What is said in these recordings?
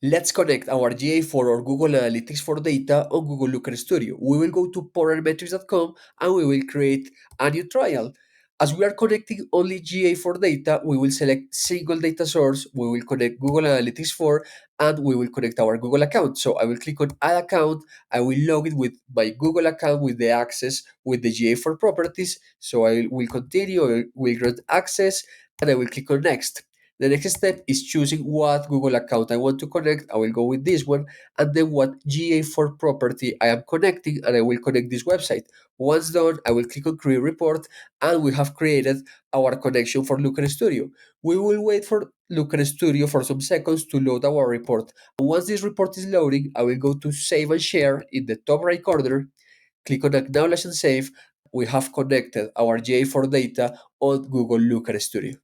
Let's connect our GA4 or Google Analytics for data on Google Looker Studio. We will go to parametrics.com and we will create a new trial. As we are connecting only GA4 data, we will select single data source, we will connect Google Analytics 4, and we will connect our Google account. So I will click on Add Account. I will log in with my Google account with the access with the GA4 properties. So I will continue, I will grant access, and I will click on Next. The next step is choosing what Google account I want to connect. I will go with this one, and then what GA4 property I am connecting, and I will connect this website. Once done, I will click on Create Report, and we have created our connection for Looker Studio. We will wait for Looker Studio for some seconds to load our report. Once this report is loading, I will go to Save and Share in the top right corner, click on Acknowledge and Save. We have connected our GA4 data on Google Looker Studio.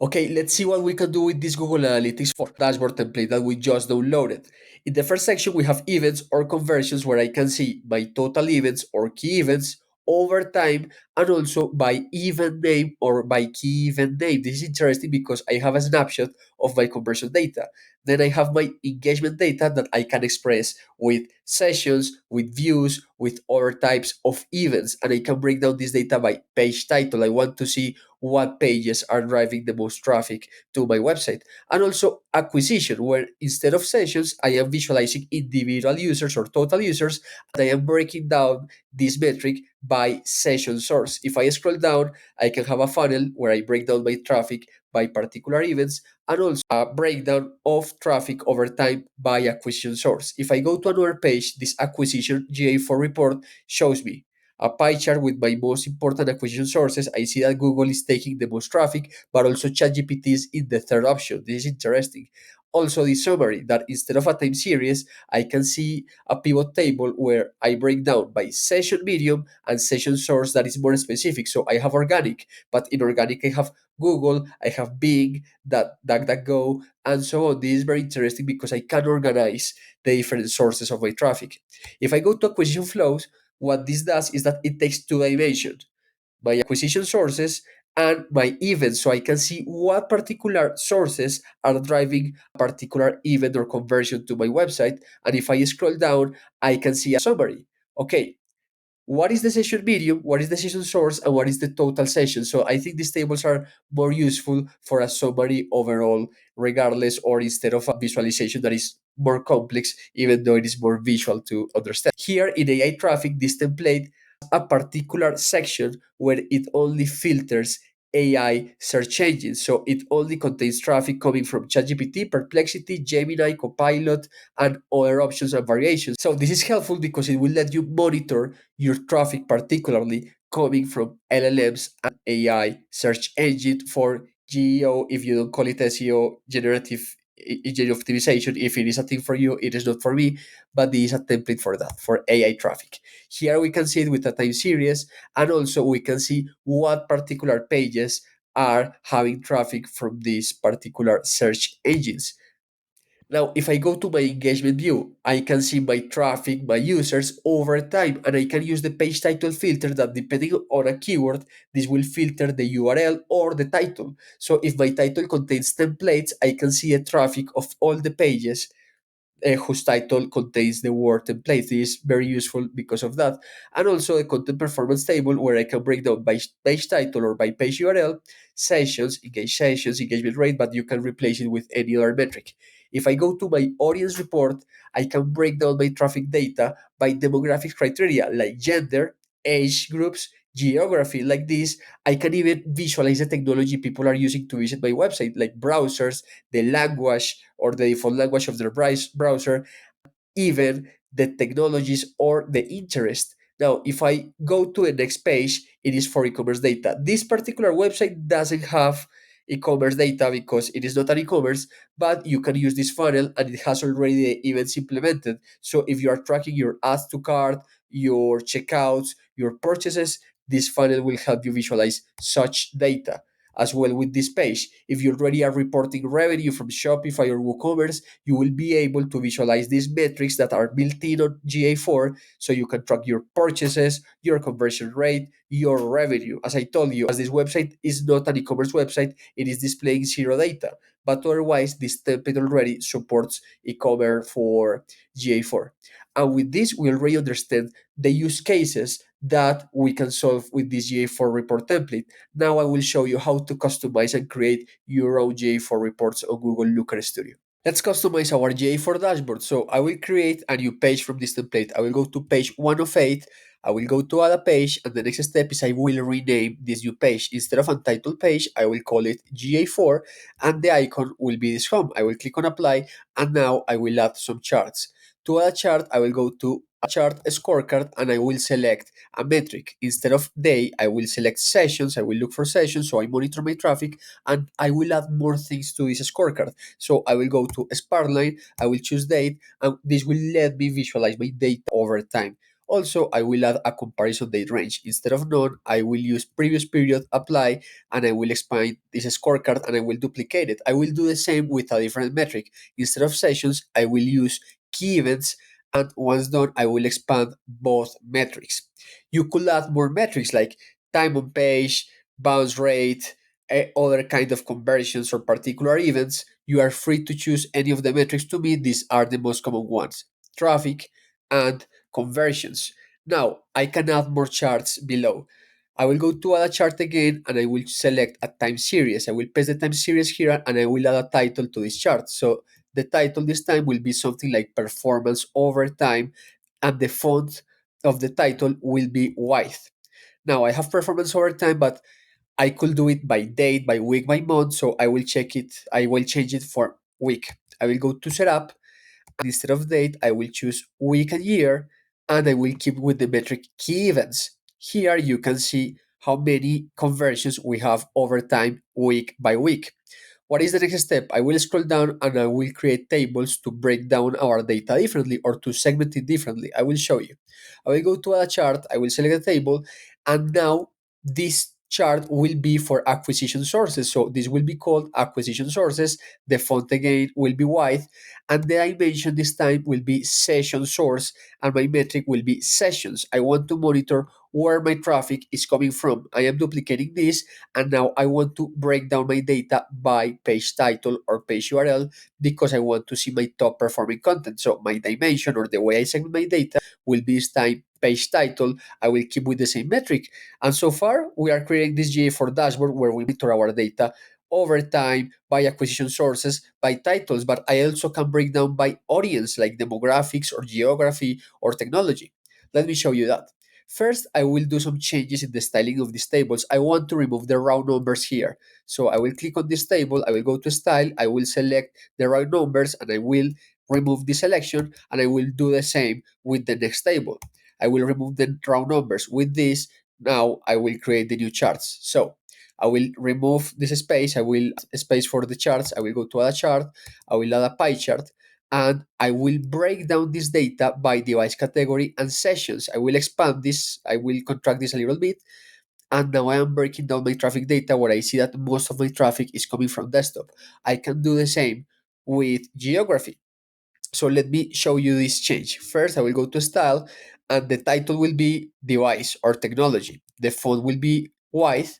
Okay, let's see what we can do with this Google Analytics 4 dashboard template that we just downloaded. In the first section, we have events or conversions where I can see my total events or key events over time and also by event name or by key event name. This is interesting because I have a snapshot of my conversion data. Then I have my engagement data that I can express with sessions, with views, with other types of events. And I can break down this data by page title. I want to see what pages are driving the most traffic to my website. And also acquisition, where instead of sessions, I am visualizing individual users or total users, and I am breaking down this metric by session source. If I scroll down, I can have a funnel where I break down my traffic by particular events and also a breakdown of traffic over time by acquisition source. If I go to another page, this acquisition GA4 report shows me a pie chart with my most important acquisition sources. I see that Google is taking the most traffic, but also ChatGPT is in the third option. This is interesting. Also, the summary that instead of a time series, I can see a pivot table where I break down by session medium and session source that is more specific. So I have organic, but in organic, I have Google, I have Bing, DuckDuckGo, and so on. This is very interesting because I can organize the different sources of my traffic. If I go to acquisition flows, what this does is that it takes two dimensions, my acquisition sources and my events, so I can see what particular sources are driving a particular event or conversion to my website. And if I scroll down, I can see a summary. Okay, what is the session medium, what is the session source, and what is the total session. So I think these tables are more useful for a summary overall, regardless, or instead of a visualization that is more complex, even though it is more visual to understand. Here in AI traffic, this template a particular section where it only filters AI search engines. So it only contains traffic coming from ChatGPT, Perplexity, Gemini, Copilot, and other options and variations. So this is helpful because it will let you monitor your traffic, particularly coming from LLMs and AI search engine for GEO, if you don't call it SEO, generative engine optimization. If it is a thing for you, it is not for me, but this is a template for that, for AI traffic. Here we can see it with a time series, and also we can see what particular pages are having traffic from these particular search engines. Now, if I go to my engagement view, I can see my traffic, my users over time, and I can use the page title filter that depending on a keyword, this will filter the URL or the title. So if my title contains templates, I can see a traffic of all the pages whose title contains the word template. This is very useful because of that. And also a content performance table where I can break down by page title or by page URL, sessions, engagement rate, but you can replace it with any other metric. If I go to my audience report, I can break down my traffic data by demographic criteria like gender, age groups, geography. Like this, I can even visualize the technology people are using to visit my website, like browsers, the language or the default language of their browser, even the technologies or the interest. Now, if I go to the next page, it is for e-commerce data. This particular website doesn't have e-commerce data because it is not an e-commerce, but you can use this funnel and it has already the events implemented. So if you are tracking your ads to cart, your checkouts, your purchases, this funnel will help you visualize such data. as well with this page. If you already are reporting revenue from Shopify or WooCommerce, you will be able to visualize these metrics that are built in on GA4 so you can track your purchases, your conversion rate, your revenue. As I told you, as this website is not an e-commerce website, it is displaying zero data. But otherwise, this template already supports e-commerce for GA4. And with this, we already understand the use cases that we can solve with this GA4 report template. Now I will show you how to customize and create your own GA4 reports on Google Looker Studio. Let's customize our GA4 dashboard. So I will create a new page from this template. I will go to page 1 of 8. I will go to add a page, and the next step is I will rename this new page. Instead of untitled page, I will call it GA4, and the icon will be this home. I will click on apply, and now I will add some charts. To add a chart, I will go to a chart scorecard, and I will select a metric. Instead of day, I will select sessions. I will look for sessions, so I monitor my traffic, and I will add more things to this scorecard. So I will go to Sparkline, I will choose date, and this will let me visualize my data over time. Also, I will add a comparison date range. Instead of none, I will use previous period, apply, and I will expand this scorecard and I will duplicate it. I will do the same with a different metric. Instead of sessions, I will use key events, and once done, I will expand both metrics. You could add more metrics like time on page, bounce rate, other kind of conversions or particular events. You are free to choose any of the metrics. To me, these are the most common ones: traffic and conversions. Now, I can add more charts below. I will go to add a chart again and I will select a time series. I will paste the time series here and I will add a title to this chart. So the title this time will be something like performance over time, and the font of the title will be white. Now I have performance over time, but I could do it by date, by week, by month. So I will check it. I will change it for week. I will go to setup, and instead of date, I will choose week and year, and I will keep with the metric key events. Here you can see how many conversions we have over time, week by week. What is the next step? I will scroll down and I will create tables to break down our data differently or to segment it differently. I will show you. I will go to a chart, I will select a table, and now this chart will be for acquisition sources. So this will be called acquisition sources. The font again will be white, and the dimension this time will be session source, and my metric will be sessions. I want to monitor where my traffic is coming from. I am duplicating this, and now I want to break down my data by page title or page URL because I want to see my top performing content. So my dimension or the way I segment my data will be this time page title. I will keep with the same metric. And so far, we are creating this GA4 dashboard where we monitor our data over time by acquisition sources, by titles, but I also can break down by audience like demographics or geography or technology. Let me show you that. First, I will do some changes in the styling of these tables. I want to remove the round numbers here. So I will click on this table, I will go to style, I will select the round numbers, and I will remove the selection, and I will do the same with the next table. I will remove the round numbers. With this, now I will create the new charts. So I will remove this space, I will space for the charts, I will go to add a chart, I will add a pie chart, and I will break down this data by device category and sessions. I will expand this, I will contract this a little bit, and now I am breaking down my traffic data where I see that most of my traffic is coming from desktop. I can do the same with geography. So let me show you this change. First, I will go to style, and the title will be device or technology. The font will be white,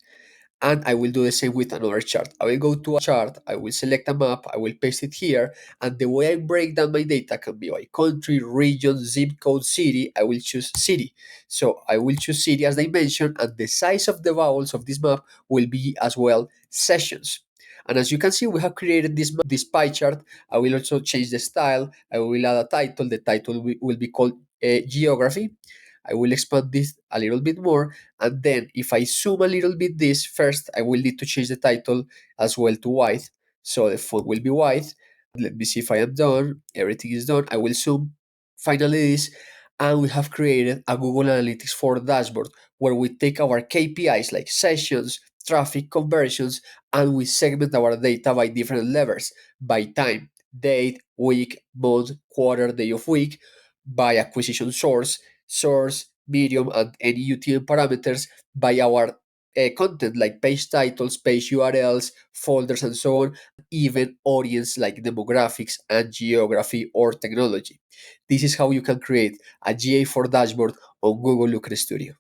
and I will do the same with another chart. I will go to a chart, I will select a map, I will paste it here, and the way I break down my data can be by country, region, zip code, city. I will choose city. So I will choose city as dimension, and the size of the vowels of this map will be as well sessions. And as you can see, we have created this pie chart. I will also change the style. I will add a title. The title will be called geography. I will expand this a little bit more, and then if I zoom a little bit this, first I will need to change the title as well to white. So the font will be white. Let me see if I am done. Everything is done. I will zoom finally this, and we have created a Google Analytics 4 dashboard where we take our KPIs like sessions, traffic, conversions, and we segment our data by different levels, by time, date, week, month, quarter, day of week, by acquisition source, medium, and any UTM parameters by our content like page titles, page URLs, folders, and so on, even audience like demographics and geography or technology. This is how you can create a GA4 dashboard on Google Looker Studio.